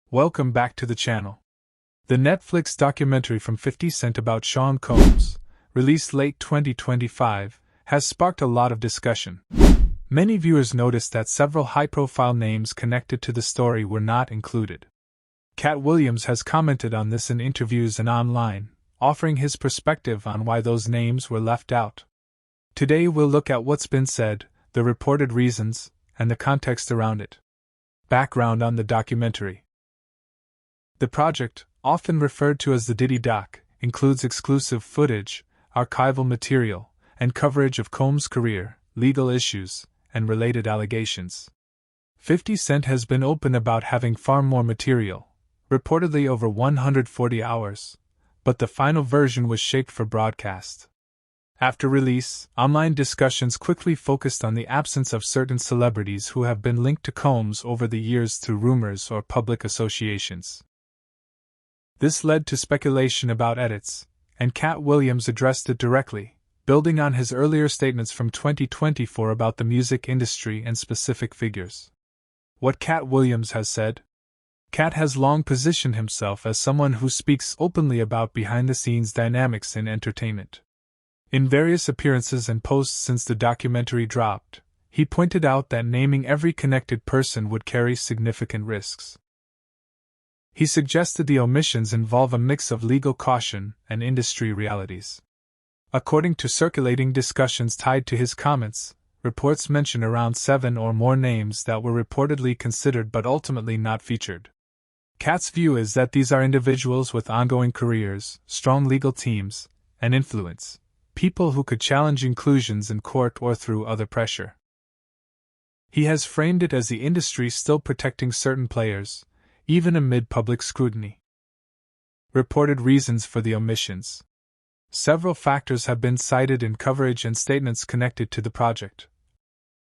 Welcome back to the channel. The Netflix documentary from 50 Cent about Sean Combs, released late 2025, has sparked a lot of discussion. Many viewers noticed that several high-profile names connected to the story were not included. Katt has commented on this in interviews and online, offering his perspective on why those names were left out. Today we'll look at what's been said, the reported reasons, and the context around it. Background on the documentary. The project, often referred to as the Diddy doc, includes exclusive footage, archival material, and coverage of Combs' career, legal issues, and related allegations. 50 Cent has been open about having far more material, reportedly over 140 hours, but the final version was shaped for broadcast. After release, online discussions quickly focused on the absence of certain celebrities who have been linked to Combs over the years through rumors or public associations. This led to speculation about edits, and Katt addressed it directly, building on his earlier statements from 2024 about the music industry and specific figures. What Katt has said? Katt has long positioned himself as someone who speaks openly about behind-the-scenes dynamics in entertainment. In various appearances and posts since the documentary dropped, he pointed out that naming every connected person would carry significant risks. He suggested the omissions involve a mix of legal caution and industry realities. According to circulating discussions tied to his comments, reports mention around 7 or more names that were reportedly considered but ultimately not featured. Katt's view is that these are individuals with ongoing careers, strong legal teams, and influence, people who could challenge inclusions in court or through other pressure. He has framed it as the industry still protecting certain players, even amid public scrutiny. Reported reasons for the omissions. Several factors have been cited in coverage and statements connected to the project.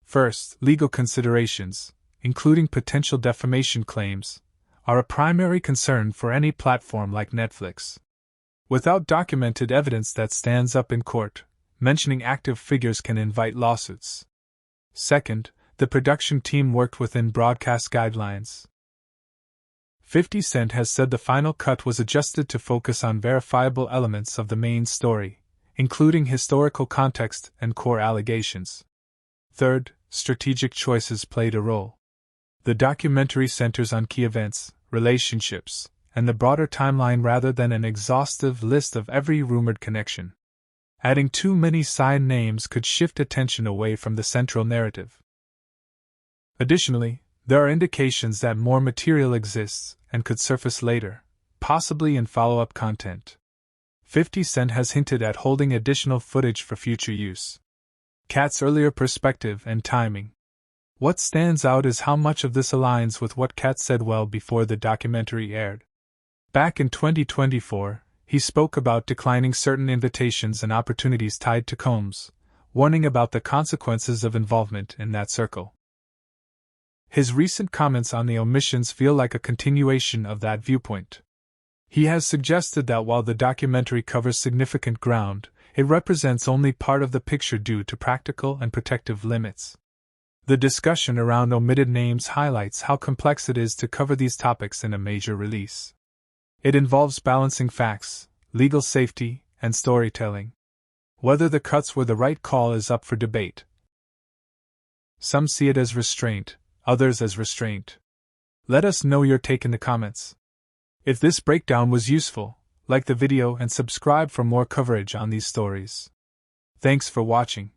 First, legal considerations, including potential defamation claims, are a primary concern for any platform like Netflix. Without documented evidence that stands up in court, mentioning active figures can invite lawsuits. Second, the production team worked within broadcast guidelines. 50 Cent has said the final cut was adjusted to focus on verifiable elements of the main story, including historical context and core allegations. Third, strategic choices played a role. The documentary centers on key events, relationships, and the broader timeline rather than an exhaustive list of every rumored connection. Adding too many side names could shift attention away from the central narrative. Additionally, there are indications that more material exists and could surface later, possibly in follow-up content. 50 Cent has hinted at holding additional footage for future use. Katt's earlier perspective and timing. What stands out is how much of this aligns with what Katt said well before the documentary aired. Back in 2024, he spoke about declining certain invitations and opportunities tied to Combs, warning about the consequences of involvement in that circle. His recent comments on the omissions feel like a continuation of that viewpoint. He has suggested that while the documentary covers significant ground, it represents only part of the picture due to practical and protective limits. The discussion around omitted names highlights how complex it is to cover these topics in a major release. It involves balancing facts, legal safety, and storytelling. Whether the cuts were the right call is up for debate. Some see it as restraint, others as restraint. Let us know your take in the comments. If this breakdown was useful, like the video and subscribe for more coverage on these stories. Thanks for watching.